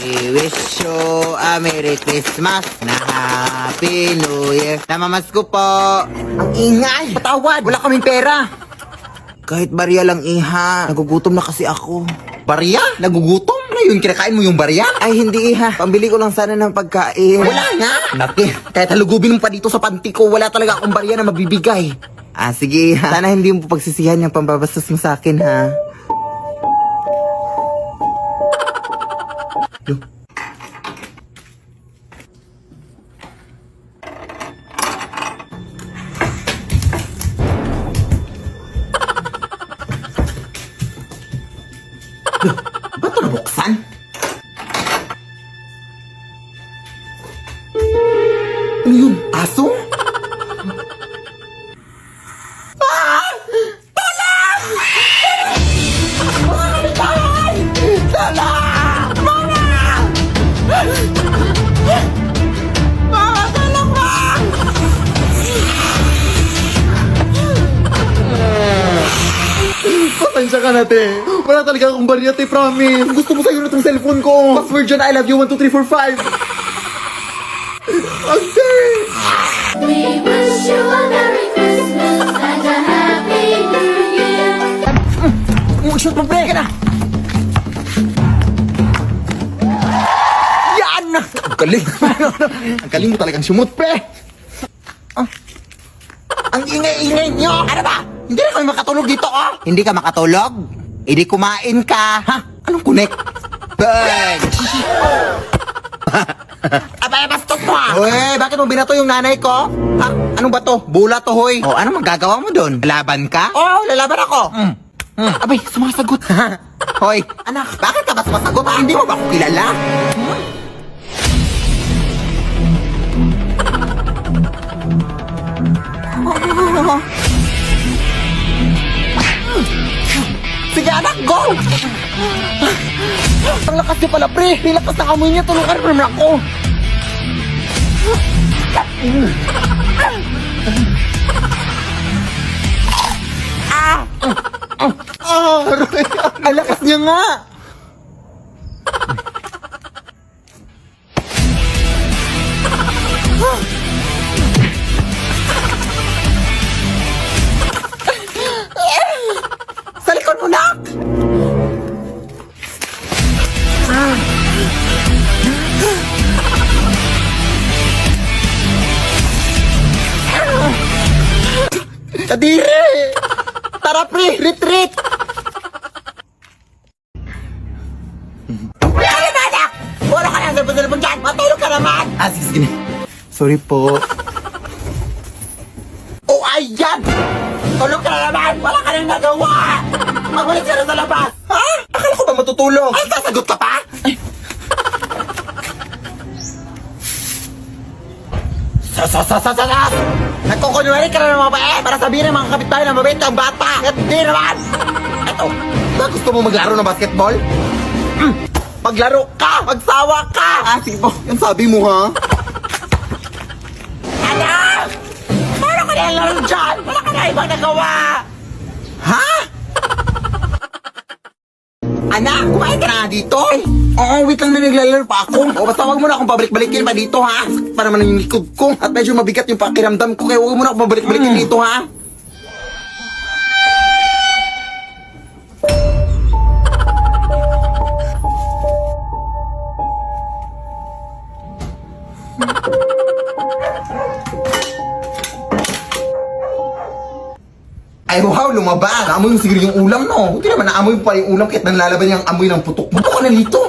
We wish you a Merry Christmas na Happy New Year. Namamasko po. Ang ingay. Patawad. Wala kaming pera. Kahit barya lang, iha. Nagugutom na kasi ako. Barya? Nagugutom? Na yun, kinakain mo yung barya? Ay, hindi, iha. Pambili ko lang sana ng pagkain. Wala nga. Naki, kahit halugubin mo pa dito sa panty ko, wala talaga akong barya na mabibigay. Sige, iha. Sana hindi mo pagsisihan yung pambabastos mo sa akin, ha? Ba't ito nabuksan? Ano yun? Aso? Ah! Talang! Mga kapitbahay! Talang! Mga! Mga talang ba? Pasensya ka na, te. Wala talaga akong barya, te, promise. Gusto mo sa'yo na itong cellphone ko. Password dyan, I love you, 1, 2, 3, 4, 5. Ate! We wish you a Merry Christmas and a Happy New Year. Shoot mo, pre! Ka na! Yan! Ang galing! Ang galing mo talagang sumut, pre! Ang ingay-ingay nyo! Ano ba? Hindi na kami makatulog dito, oh! Hindi ka makatulog? Hindi kumain ka! Ha? Anong connect? Bench! Abay, bastos mo, ah! Uy, bakit mo binato yung nanay ko? Ha? Ano ba to? Bula to, hoy! O, ano magagawa mo doon? Laban ka? Oo, lalaban ako! Abay, sumasagot! Hoy, anak, bakit ka ba sumasagot? Hindi mo ba ako kilala? Sige, anak, go! Ang lakas niya pala, pre! Ang lakas ng amoy niya, tulungan rin naman ako! Ang lakas niya nga! Sa likod mo, nak! Kadiri! Tara, pre! Retreat! Ano na, anak? Wala ka nang dalpon dyan! Matulog ka naman! Sige. Sorry po. Oh, ayan! Tulog ka na naman! Wala ka nang nagawa! Magulit ka na sa labas! Ha? Akala ko ba matutulog? Ay, sasagot ka pa? Ay. Sasasasasas! Nagkukunwari ka na ng mga bae para sabihin ng mga kapitbahay na mabait ang bata! At di naman! Eto, ba gusto mo maglaro ng basketball? Maglaro ka! Magsawa ka! Sige po, yan sabi mo, ha? Anak! Paano ka nilalaro dyan? Wala ka na ibang nagawa! Ha? Anak, kumain ka na dito? Oo, wait lang na naglalaro pa ako. O, basta wag mo na akong pabalik-balikin pa dito, ha? Para naman yung likod ko. At medyo mabigat yung pakiramdam ko. Kaya wag mo na akong pabalik-balikin dito, ha? Ay, wow, lumabas. Naamoy mo siguro yung ulam, no? Hindi naman naamoy mo pa yung ulam kahit nanlalaban yung amoy ng putok. Buto ka na dito.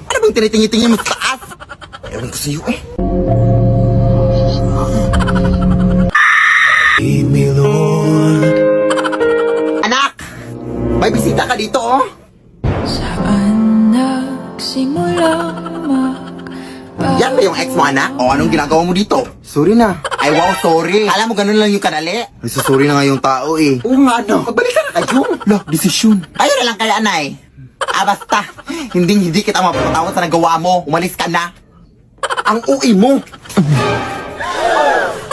Ano bang tinitingin-tingin mo sa taas? Ewan ko sa'yo, eh. Anak! May bisita ka dito, oh! Saan nagsimula Yan ba yung ex mo, anak? O anong ginagawa mo dito? Sorry na. I Ay, wow, sorry. Alam mo, ganun lang yung kadali. Ay, sorry na nga yung tao eh. Oo nga, ano. Magbalik ka na kayo. Lah, desisyon. Ayun na lang kaya, anay. Basta. Hindi kita mapapatawad sa nagawa mo. Umalis ka na. Ang ui mo.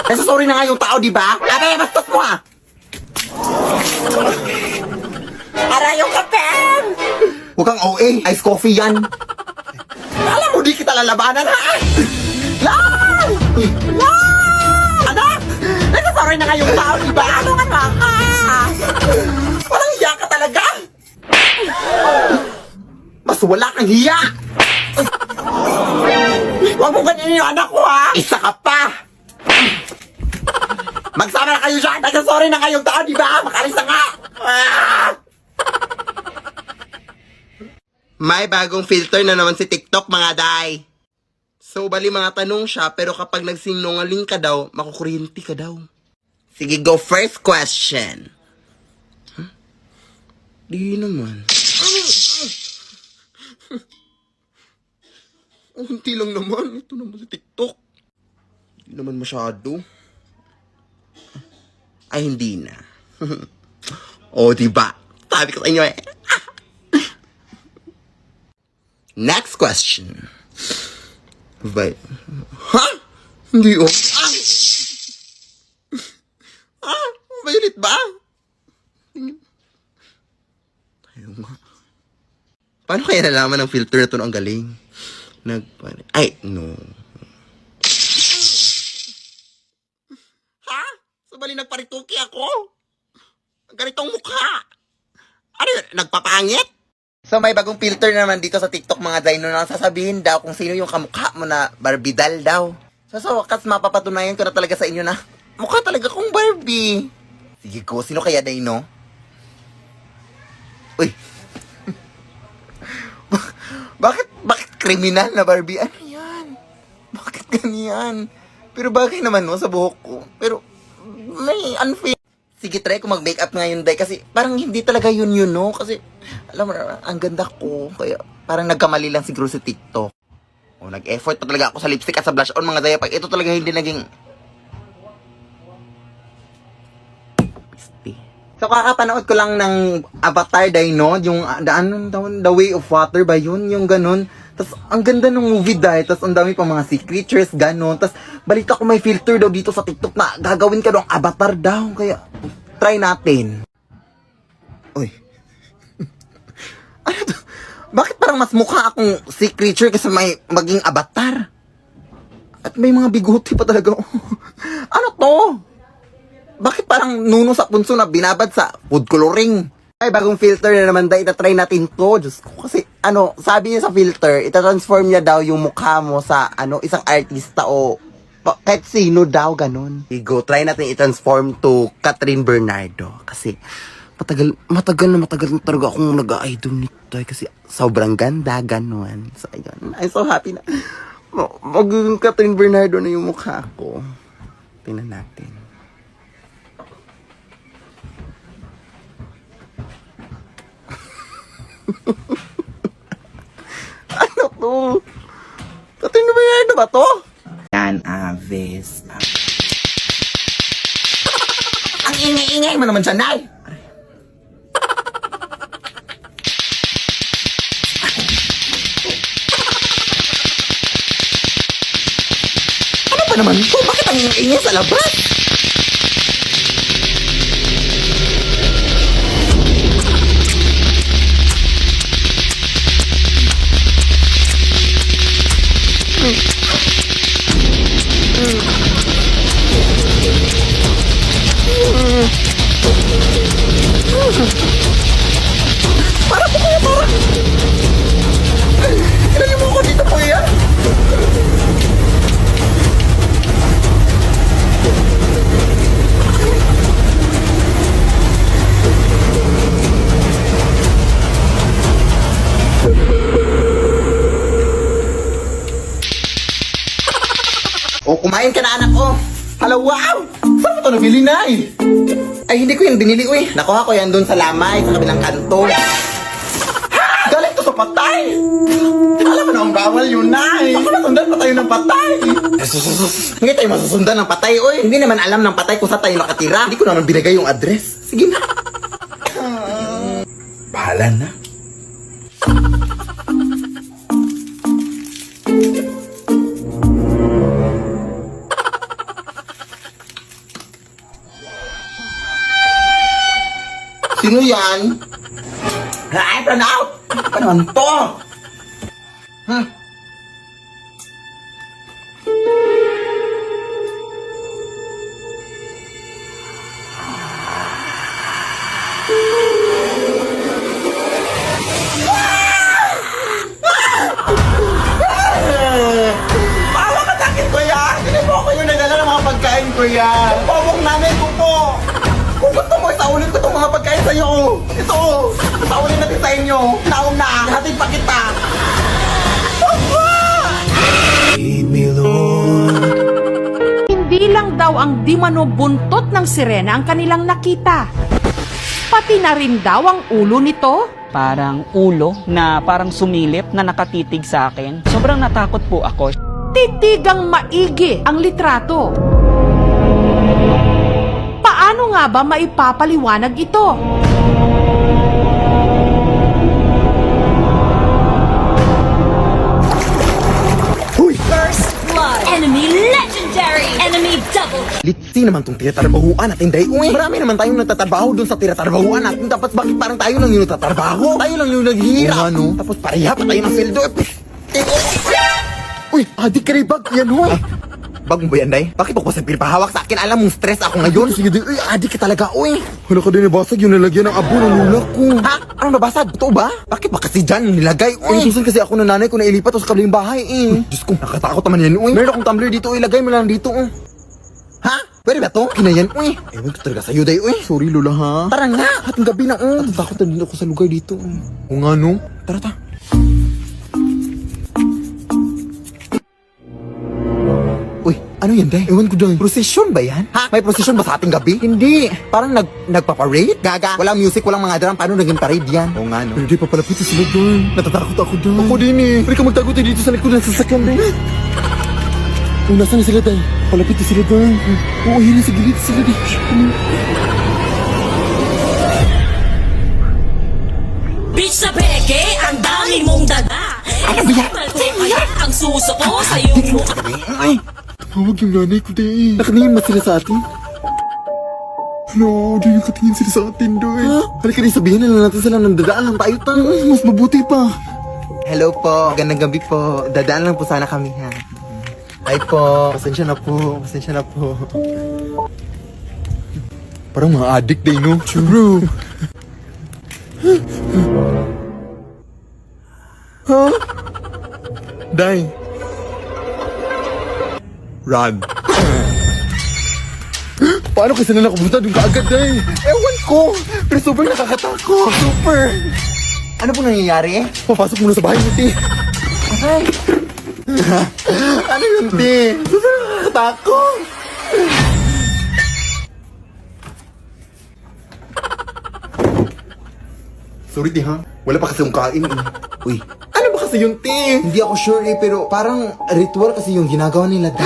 Kasi sorry na nga yung tao, di ba? Abay, bastos mo ah. Aray yung kape! Huwag kang OA. Ice coffee yan. Alam mo, di kita lalabanan ha? Lang! Lang! Anak! Nagsasorry na nga yung tao, di ba? Ano nga ka? Walang hiya ka talaga! Mas wala kang hiya! Huwag mo ganyan yung anak ko ha! Isa ka pa! Magsama na kayo dyan! Nagsasorry na kayong tao, di ba? Makalis na nga! Ah! May bagong filter na naman si TikTok, mga day. So, bali mga tanong siya, pero kapag nagsinungaling ka daw, makukuryente ka daw. Sige, go first question. Huh? Di naman. Unti lang naman. Ito naman si TikTok. Di naman masyado. Ay, hindi na. O, diba? Sabi ko sa inyo eh. Next question. Ha? Hindi oh. Violet ba? Ayaw nga. Paano kaya nalaman ng filter na ito ang galing? Ay, no. Ha? So, bali nagparituki ako? Ganitong mukha. Ano yun? Nagpapangit? So, may bagong filter naman dito sa TikTok, mga Dino, na sasabihin daw kung sino yung kamukha mo na Barbidal daw. So, sa wakas, mapapatunayan ko na talaga sa inyo na mukha talaga kong Barbie. Sige ko, sino kaya, Dino? Uy. Bakit kriminal na Barbie? Ano yan? Bakit ganyan? Pero bagay naman, no, sa buhok ko. Pero, may unfair. Sige, try ko mag-makeup ngayon, Day, kasi parang hindi talaga yun, no? Kasi, alam mo, ang ganda ko. Kaya, parang nagkamali lang siguro sa TikTok. O, nag-effort pa talaga ako sa lipstick at sa blush on, mga Day. Pag ito talaga hindi naging... So, kakapanood ko lang ng Avatar, Day, no? Yung, The Way of Water ba yun? Yung ganun. Tapos, ang ganda ng movie, Day. Tapos, ang dami pa mga sea creatures, ganun. Tapos, balita ko may filter daw dito sa TikTok na gagawin ka daw ang avatar daw. Kaya, try natin. Uy. Ano to? Bakit parang mas mukha akong sea creature kasi may maging avatar? At may mga biguti pa talaga. Ano to? Bakit parang nuno sa punso na binabad sa food coloring? Ay, bagong filter na naman, Day. Itatry natin to. Diyos ko, kasi, sabi niya sa filter, itatransform niya daw yung mukha mo sa, isang artista o kahit sino daw, ganun. Go, try natin i-transform to Catherine Bernardo. Kasi, matagal na talaga akong nag-idol nito. Kasi, sobrang ganda, ganun. So, ayun. I'm so happy na. Magiging Catherine Bernardo na yung mukha ko. Tingnan natin. Ano to? Catherine Bernardo ba to? Yan, Aves. Ang ingay-ingay mo naman dyan, Nay. Ano ba naman to? Bakit ang ingay sa labas? Para po kuya, para. Ilagay mo ako dito, kuya. O, kumain ka na, anak ko. Hala, wow! Saan mo ito nabili, Nay? Ay, hindi ko yan binili, uy. Nakuha ko yan doon sa lamay, sa kabilang kanto. Ha! Galing to sa patay! Alam mo na ang bawal yun, Nay! Baka masundan pa tayo ng patay! Hindi tayo masusundan ng patay, oy! Hindi naman alam ng patay kung saan tayo nakatira. Hindi ko naman binigay yung address. Sige na. Bahala na. Sino yan? Ay, run out! Ano naman to? Bawa ka sa akin, kuya! Hindi po ako yung nagdala ng mga pagkain, kuya! Pobong nanay ko po! Kung gusto mo, isaulin ko itong mga pagkain sa'yo! Ito! Isaulin natin sa inyo! Naong na! Hatid pa kita! Hindi lang daw ang di mano buntot ng sirena ang kanilang nakita. Pati na rin daw ang ulo nito. Parang ulo na parang sumilip na nakatitig sa akin. Sobrang natakot po ako. Titigang maigi ang litrato. Paano nga ba maipapaliwanag ito? First blood. Enemy legendary. Enemy double. Litsi naman tong tiratarbahuan natin, day. Uy, marami naman tayong natatrabaho dun sa tiratarbahuan natin. Tapos bakit parang tayo lang yung natatrabaho? Tayo lang yung naghihirap. Ano? Tapos pareha pa tayo ng sweldo. Uy, adik ka rin bag. Yan ho. Bag mo ba yan, day? Bakit ako sa pinapahawak sa akin? Alam mong stress ako ngayon. Sige, day. Uy, adik ka talaga, uy. Hala ka din nabasag yung nalagyan ng abo ng lula ko. Ha? Anong nabasag? Totoo ba? Bakit ba kasi dyan yung nilagay, uy? Utusan kasi ako ng nanay ko na ilipat sa kabilang bahay, eh. Diyos ko, nakatakot naman yan, uy. Meron akong tumbler dito, ilagay mo lang dito, uy. Ha? Pwede ba to? Kinayan, uy. Ewan ko talaga sa'yo, day, uy. Sorry, Lola, ha? Tara nga. Hating gabi na, uy. Natatakot na din ako sa lugar dito, uy. O nga, no? Tara, ta. Uy, ano yan, day? Ewan ko dyan. Procession ba yan? Ha? May procession ba sa ating gabi? Hindi. Parang nagpa-parade? Gaga. Walang music, walang mga drum. Paano naging parade yan? O nga, no? Hindi, papalapit sila doon. Natatakot ako doon. Ako din, eh. Pwede ka magtago tayo dito sa likod ng sasakyan, day. Oh, nasaan na sila, day? Palapit na sila doon. Oo, yun sa gilid sila, day. Bitch na peke, ang dami mong dada. Ano ba yan? Ang suso ko sa iyong mukha. Ay! Tawag yung nanay ko, day. Nakaningin ba sila sa atin? Hello, di nakatingin sila sa atin, doy. Halika rin, sabihin na lang natin sila nang dadaan lang tayo, ta. Mas mabuti pa. Hello po, magandang gabi po. Dadaan lang po sana kami, ha. Ay po, pasensya na po, pasensya na po. Parang mga addict day, no? True. Ha? Day. Run. Paano kasi na nakapunta doon kaagad, day? Ewan ko, pero super nakakatakot. Super. Ano po nangyayari? Papasok muna sa bahay mo, ti. Ay. Ano yun, ti? Super nakakatakot. Sorry, ti, ha? Wala pa kasi yung kain, eh. Uy, ano ba kasi yun, ti? Hindi ako sure, eh, pero parang ritual kasi yung ginagawa nila, day.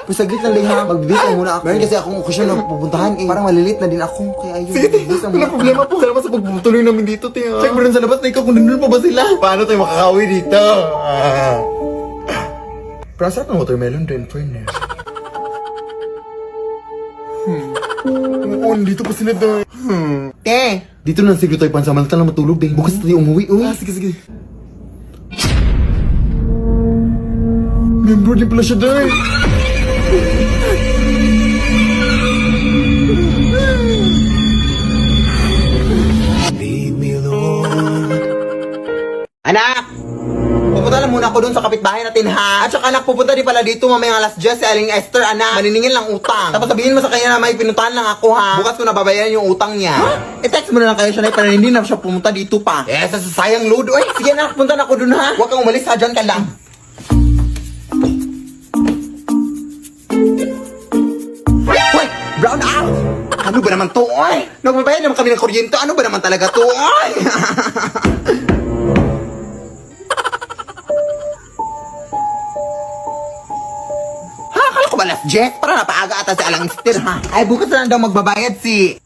Pasaglit lang, day, ha? Magbibis lang muna ako. Meron kasi akong okasyon na pupuntahan, eh. Parang malilit na din ako, kaya ayun. Sige, ti. Wala problema po. Salamat sa pagputuloy namin dito, ti, ha? Check mo rin sa labas na ikaw kung nandun pa ba sila. Paano tayo makakawi dito? Prasa ng watermelon din, fairness. Oo, dito pa sila, day. Te! Dito na siguro tayo pansamantalang matulog, day. Bukas tayo umuwi, uy. Sige, sige. Member din pala siya, day. Anak! Pupunta lang muna ako dun sa kapitbahay natin, ha? At saka anak, pupunta din pala dito mamayang alas 10 si Aling Esther, anak. Maniningin lang utang. Tapos sabihin mo sa kanya na may pinuntahan lang ako, ha? Bukas ko nababayaran yung utang niya. Huh? I-text mo na lang kayo siya na para hindi na siya pumunta dito pa. Eh, sa sayang load, oy. Sige anak, punta na ako dun, ha? Huwag kang umalis, ha? Diyan ka lang. Hoy! Brown out! Ano ba naman to, oy? Nagbabayad naman kami ng kuryente. Ano ba naman talaga to, oy? Ha, akala ko ba last jet? Para napaaga ata si Alang Stil, ha? Ay, bukas na lang daw magbabayad si